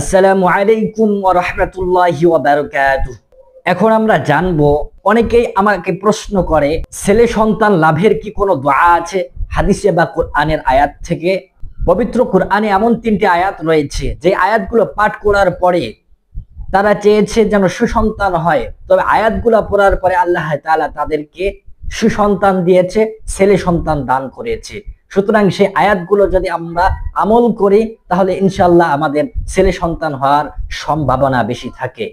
আসসালামু আলাইকুম ওয়া রাহমাতুল্লাহি ওয়া বারাকাতুহু। এখন আমরা জানবো, অনেকেই আমাকে প্রশ্ন করে ছেলে সন্তান লাভের কি কোনো দোয়া আছে হাদিসে বা কোরআনের আয়াত থেকে? পবিত্র কোরআনে এমন 3টি আয়াত রয়েছে যে আয়াতগুলো পাঠ করার পরে তারা চেয়েছে যেন সুসন্তান হয়, তবে আয়াতগুলো পড়ার পরে আল্লাহ তাআলা তাদেরকে সুসন্তান দিয়েছে, ছেলে সন্তান দান করেছে। সুতরাং সেই আয়াতগুলো যদি আমরা আমল করি তাহলে ইনশাআল্লাহ আমাদের ছেলে সন্তান হওয়ার সম্ভাবনা বেশি থাকে।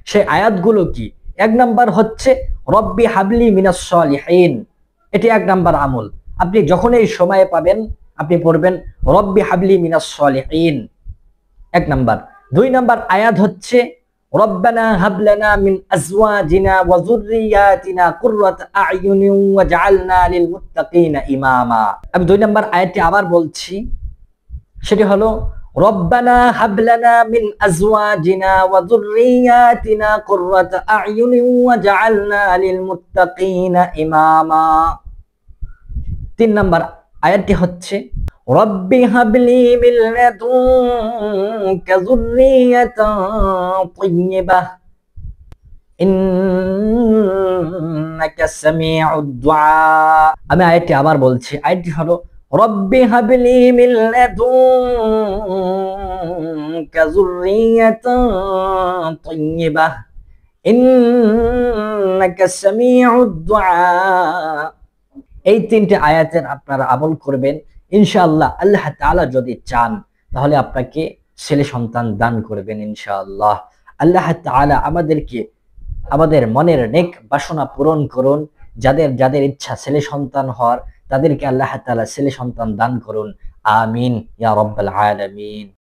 সেই আয়াতগুলো কি? 1 নাম্বার হচ্ছে রব্বি হাবলি মিনাস সলিহিন। এটি 1 নাম্বার আমল। আপনি যখন এই সময় পাবেন আপনি পড়বেন রব্বি হাবলি মিনাস সলিহিন, 1 নাম্বার। 2 নাম্বার আয়াত হচ্ছে রব্বানা হাবলানা মিন আজওয়াজিনা ওয়া যুররিয়াতিনা কুররাতা আ'য়ুনিন ওয়াজআলনা লিল মুত্তাকিনা ইমামা। আমি 2 নাম্বার আয়াতটি আবার বলছি, সেটি হলো রব্বানা হাবলানা মিন আজওয়াজিনা ওয়া যুররিয়াতিনা কুররাতা আ'য়ুনিন ওয়াজআলনা লিল মুত্তাকিনা ইমামা। 3 নাম্বার আয়াতটি হচ্ছে রব্বি হাবলি মিন লাদুনকা যুররিয়াতান তাইয়্যিবাহ ইন্নাকা সামিউদ দুআ। আমি আয়াতটি আবার বলছি, আয়াতটি হলো রব্বি হাবলি মিন লাদুনকা যুররিয়াতান তাইয়্যিবাহ ইন্নাকা সামিউদ দুআ। এই 3টে আয়াতের আপনারা আমল করবেন, ইনশাআল্লাহ আল্লাহ তাআলা যদি চান তাহলে আপনাকে ছেলে সন্তান দান করবেন ইনশাআল্লাহ। আল্লাহ তাআলা আমাদেরকে আমাদের মনের নেক বাসনা পূরণ করুন। যাদের যাদের ইচ্ছা ছেলে সন্তান হওয়ার তাদেরকে আল্লাহ তাআলা ছেলে সন্তান দান করুন। আমিন ইয়া রাব্বাল আলামিন।